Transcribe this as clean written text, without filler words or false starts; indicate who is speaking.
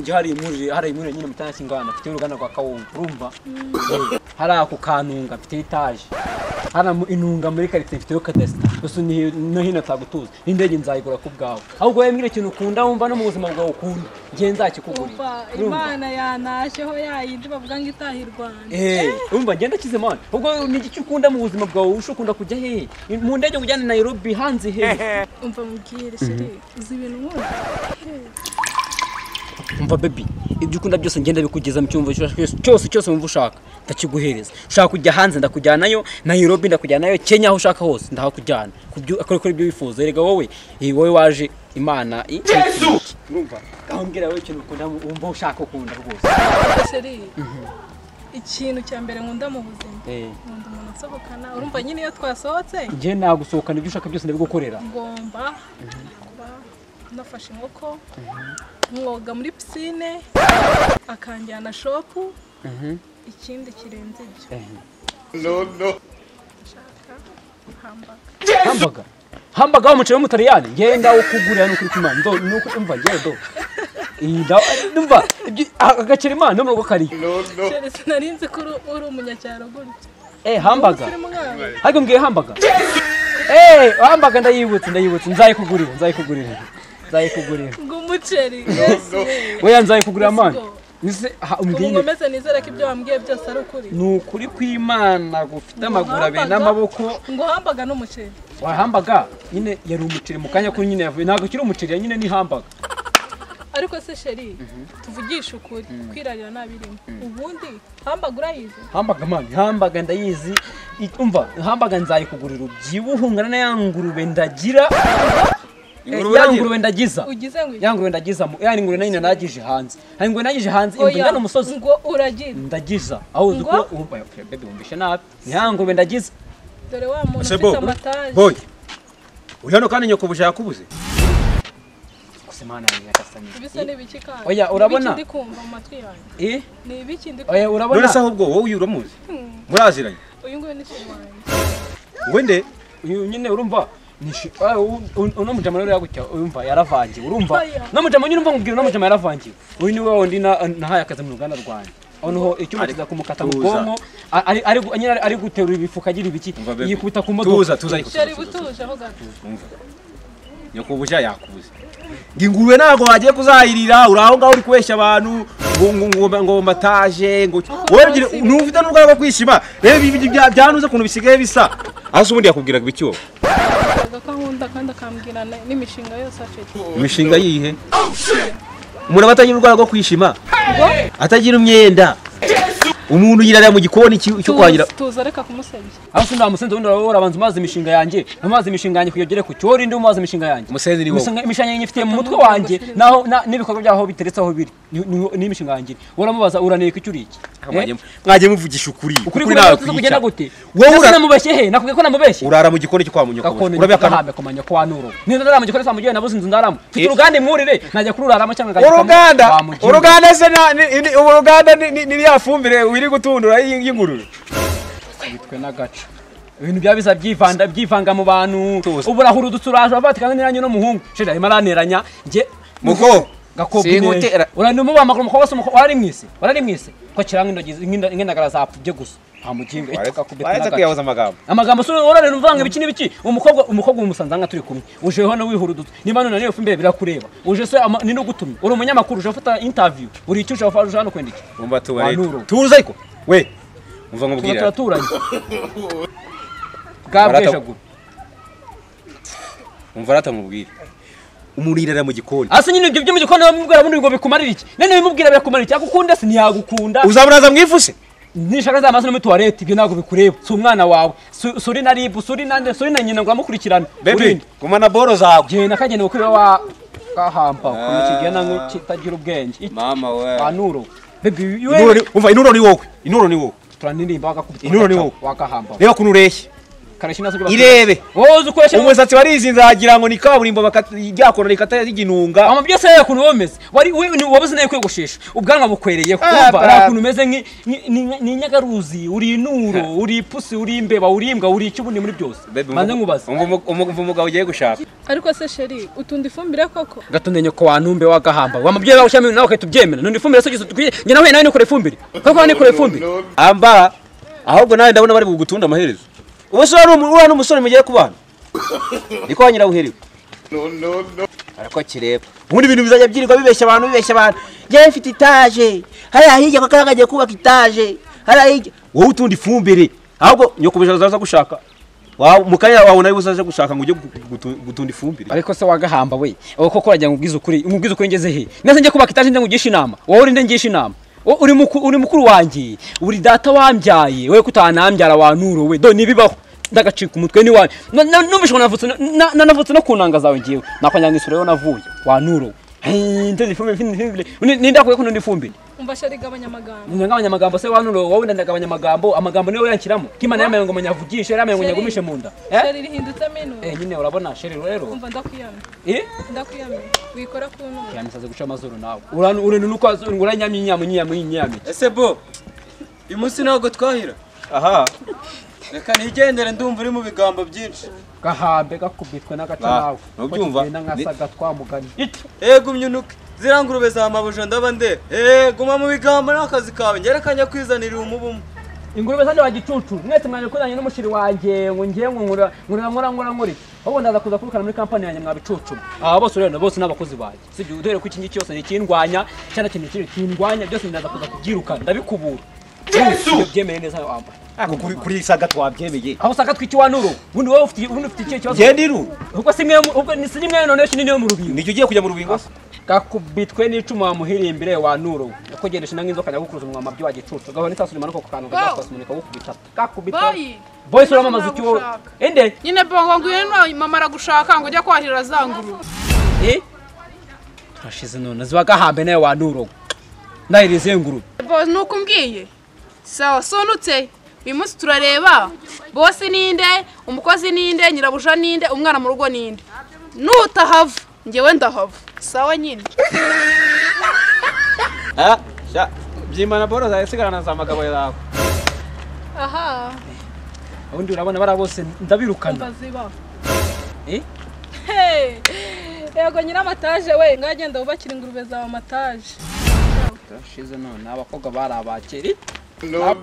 Speaker 1: nje hari imuri nyine mutana kingana afite uruganda rwa kawunga urumva hari ako kanunga afite etage hana inunga muri quartier mfite yo kadesta gusa no hino tagutuza indege nzayigura ku bwawe ahubwo yembwire ikintu ukunda wumva no mu buzima bwawe ukunda nje nzakikugurira
Speaker 2: Imana yanasheho yayindi bavuga ngo itahirwana
Speaker 1: urumva ngenda kize man ubwo ni iki ukunda mu buzima bwawe ushukunda kujya he mu ndege kujyana Nairobi hanze he
Speaker 2: umva mubwire siri uzi ibintu nkunda
Speaker 1: umva baby ibyo ukunda byose ngenda bikugeza mu cyumvo cyose wumva ushaka ndakiguhereza ushaka kujya hanze ndakujyanayo Nairobi ndakujyanayo Kenya aho ushaka hose ndahakujyana akora ibyo wifuza erega wowe waje Imana urumva ahongera wowe ikintu ukunda wumva ushaka ukunda rwose
Speaker 2: siri ikintu cya mbere nkunda mu buzima nkunda umuntu nsohokana urumva nyine iyo twasohotse
Speaker 1: nje nagusohokana ibyo ushaka byose ndabigukorera
Speaker 2: ngomba kuba nafashe inkoko mwoga muri pisine akanjyana shopu ikindi kirenze ibyo shaka
Speaker 1: hambaga umuceri w'umutaliyani ngenda ukugurira n'ukuri kumana nuko umva ngendo ndumva agaceri imana no murugo kari
Speaker 2: sinarinze ko uri umunyacyaro gutya
Speaker 1: hambaga ariko mbwiye hambaga ndayibutse nzayikugurira ngo
Speaker 2: umuceri
Speaker 1: weya nzayikugurira man
Speaker 2: ngomeze nizere ko ibyo wambwiye byose ari ukuri
Speaker 1: ni ukuri kw'Imana gufite amaguru abiri n'amaboko
Speaker 2: ngo hambaga n'umuceri
Speaker 1: wahambaga nyine yari umuceri mu kanya ko nyine yavuye ntabwo kiri umuceri nyine ni hambaga
Speaker 2: ariko se sheri tuvugisha ukuri kwirarira nabirimo ubundi hambaga urayizi
Speaker 1: hambaga ndayizi umva hambaga nzayikugurira ubyibuhungana na yangurube ndagira yangurube ndagiza yangurube ndagiza yani ngurube nanyine nagije hanze hari ngurube nagije hanze imvuna n'umusozi
Speaker 2: ngo uragira
Speaker 1: ndagiza aho uko baby umbishe nabi yangurube ndagiza
Speaker 2: dore wa muntu ufite amataje
Speaker 3: boy uyano kandi nyoko bushaka kubuze
Speaker 1: kusemana yakasanye
Speaker 2: ibisa n'ibiki kandi
Speaker 1: oya urabona
Speaker 2: ndi kumva mu matwi yanjye ni ibiki ndi
Speaker 1: oya urabona
Speaker 3: none se ahubwo wowe uramuzi muraziranye
Speaker 2: uyu nguyu ni shimwanjye
Speaker 3: ngwende
Speaker 1: uyu nyine urumva uno mujama rero yagutya urumva yaravangiye urumva no mujama nyine urumva ngubwira no mujama yaravangiye uyu ni wowe ndi nahaye akaza mu ruganda rwanje aho icyuma kiza kumukata mu bwonko ari guterura ibifuka agira ibiki yikubita ku modoka
Speaker 3: tuza
Speaker 2: sheri butuje aho gato
Speaker 3: nyoko buja yakubuze ngingurwe nago wagiye kuzahirira uraho ngaho uri kwesha abantu ngo mataje ngo wowe nufite n'ubwo rwo kwishima reba ibi byanuze kuntu bisigaye bisa aho ubundi yakubwiraga ibicyo
Speaker 2: gakunda kandi akambwira n'imishinga yose afite
Speaker 3: imishinga yihe umuntu abatagira urwara rwo kwishima atagira umyenda umuntu yirarira mu gikoni cyo kwagira
Speaker 2: tuza reka kumusebya
Speaker 1: aho sindamusenze undi urabanza umaze imishinga yanjye amazi imishinga yanjye kuyogere ku cyori ndi umaze imishinga yanjye
Speaker 3: umusenzi ni wowe
Speaker 1: imishinga yanjye ifite mu mutwe wanjye naho n'ibikorwa byaho biteretse aho biri ni imishinga yanjye uramubaza uraneka icyo uri iki
Speaker 3: mwagiye muvugisha ukuri
Speaker 1: nawe kugenda gute wowe namubeshye he nakubwiye ko namubeshye
Speaker 3: urara mu gikoni cyo kwa munyoko
Speaker 1: urabya kumanya ko wanuro niba ndara mu gikoni sa mugiye nabuze inzu ndaramo mfite uruganda imwurire najya kururaramo cyangwa
Speaker 3: uruganda se uruganda ni yafumbire wiri gutundura y'ingururu
Speaker 1: bitwe n'agaca ibintu byabiza byivanga mu bantu uburahuru duturaje bavati kandi niranyo no muhungu shira imaranteranya nge
Speaker 3: muko
Speaker 1: gakobine uranimo bamakuru muko wose warari mwise ko kiranga indogi ingendagara zapfubye gusa amuginga itaka kubeta
Speaker 3: n'agaca kuyahoza
Speaker 1: amagambo so urare numvanga ibiki n'ibiki umukobwa umusanza nga turi kumwe uje hano wihurudutse niba none nayo fumbire birakureba uje se ni no gutumye uri umunyamakuru uje ufata interview uri icyo uje hano kwendiki
Speaker 3: umva tuza ariko we umva nkubwira
Speaker 1: turaturanye bwabwejagura
Speaker 3: umva ratamubwira umuntu yirara mu gikoni
Speaker 1: ase nyine ibyo mu gikoni bamubwira bundi ngo bikumarira iki nene bimubwira birakumarira iki akukunda se ntiyagukunda
Speaker 3: uzaburaza mwifuse
Speaker 1: nishaka za maso no toilette ibyo nago bikureba si umwana wawe suri na ribu suri nande suri na nyina ngo amukurikirana
Speaker 3: baby gumana boro zawe
Speaker 1: je nakagene ukwiba wa kahamba ko kigena ngo kitagira ubwenge
Speaker 3: mama we
Speaker 1: anuro baby
Speaker 3: umva inuro ni wowe
Speaker 1: turanirimba wakakubita
Speaker 3: inuro ni wowe
Speaker 1: wakahamba
Speaker 3: reba kunureshye
Speaker 1: karashi nazo byo
Speaker 3: irebe
Speaker 1: wowe ukoresha
Speaker 3: umusatsi warizinze agira ngo ni kaburimbo bakajyakora rikata y'iginunga
Speaker 1: ama byose yakuntu womeze wari wabuze nayo kwegoshesha ubwanwa bukwereye kumva ari akuntu umeze ni nyagaruzi uri inuro uri pusi uri imbeba uri imbwa uri icyubundi muri byose manze nkubaza
Speaker 3: umugabo ugiye gushaka
Speaker 2: ariko se sheri utunda ifumbire koko
Speaker 1: gatonde nyoko wantumbe wagahamba wamubyeyi wawe ushami nawe ukatubyemera nundi ifumbire so gisutukwiye njye nawe nawe nikore ifumbire koko nikore ifumbire
Speaker 3: amba ahubwo nawe ndabona bari bugutunda amaherezo ubuse uri n'umusore mugiye kubana niko wanyira uherewe ariko kireba ubundi ibintu bizajya byirirwa bibeshya abantu njye mfite itaje hariya hirya kakagagiye kubaka itaje hariya hirya wowe utunda ifumbire ahubwo nyoko bizaza gushaka mukanya wawe nawe uzaje gushaka ngo ujye gutunda ifumbire
Speaker 1: ariko se wagahamba we wowe koko wajya ngubwiza ukuri ngeze he nese njye kubaka itaje ndengugisha inama wowe uri ndengisha inama uri mukuru wanjye uri data wambyaye we kutanambyara wanuro we do nibibaho ndagacika umutwe ni wawe numvishwe navutse no kunanga zawe ngiye nakanyanga isura yo navuye wanuro ndeze ifumbire nindakuye kuno ndifumbire
Speaker 2: umva sheri gabanyamagambo
Speaker 1: ngabanyamagambo se wanuro wowe ndagabanya amagambo niyo yankiramo kimana yamaye ngo manyavugishe yamaye ngo nyagumishe munda
Speaker 2: sheri rihindutse meno
Speaker 1: nyine urabona sheri rero
Speaker 2: umva ndakwiyamye wikora kuntu
Speaker 1: yamisaze guca amazuru nawe urane nuko uranyamye
Speaker 4: ese bo uyu munsi ntabwo twahira
Speaker 3: aha
Speaker 4: reka nigendere ndumva uri mu bigambo byinshi
Speaker 1: gahambe gakubitwe n'agaca nawe
Speaker 3: nubyumva
Speaker 1: n'asaga twamugani
Speaker 4: gumye unuke ziriya ngurube za mabuja ndaba nde guma mu bigambo n'akazi kawe ngerekanya kwizanira umubumu
Speaker 1: ingurube zanje wagicucu mwese mwanye kuzanye n'umushiri wanjye ngo ngiye nkura ahubwo ndaza kuza kubikana muri kampani yanjye mwabicucu bose rero bose n'abakozi banjye sibyo uduhere ku iki ngiki cyose ni kindwanya cyane kintu kiri kindwanya byose ndaza kuza kubyirukana ndabikubura byemeye neza wamba
Speaker 3: kuri saga twabyemeye
Speaker 1: aho saga twiki wanuro bundi wowe ufite iki kibazo
Speaker 3: genda iru
Speaker 1: ubwo si nimwe none niyo mu rubingo
Speaker 3: nicyo ugiye kujya mu rubingo
Speaker 1: gakubitwe n'icuma wamuhirimbire wanuro uko gendesha n'inzoka nyagukuruza umwama byo wagicucu gahone tasuri manuko ku kantu gasasumunika gukubita gakubitwa boy sura mama zuki wowe ende
Speaker 5: nyine bongo ngwino mama aragushaka ngo ujya kwahirira zanguru
Speaker 1: turashize none ziba gahambe nayo wanuro ndahirize nguru
Speaker 5: boss nuko mbwiye sawa sonutse uyu munsi turareba boss ninde umukozi ninde nyirabuja ninde umwana mu rugo ninde nutahava ngewe ndahava sawa nyine
Speaker 1: byimana boro zasigarana za magabo yawe
Speaker 2: aha
Speaker 1: ubundi urabona bara bose ndabirukana
Speaker 2: baziba yego nyina amataje we ngagenda wubakira ingurube zawe amataje
Speaker 1: turashize none abakobwa bari abakeri
Speaker 4: no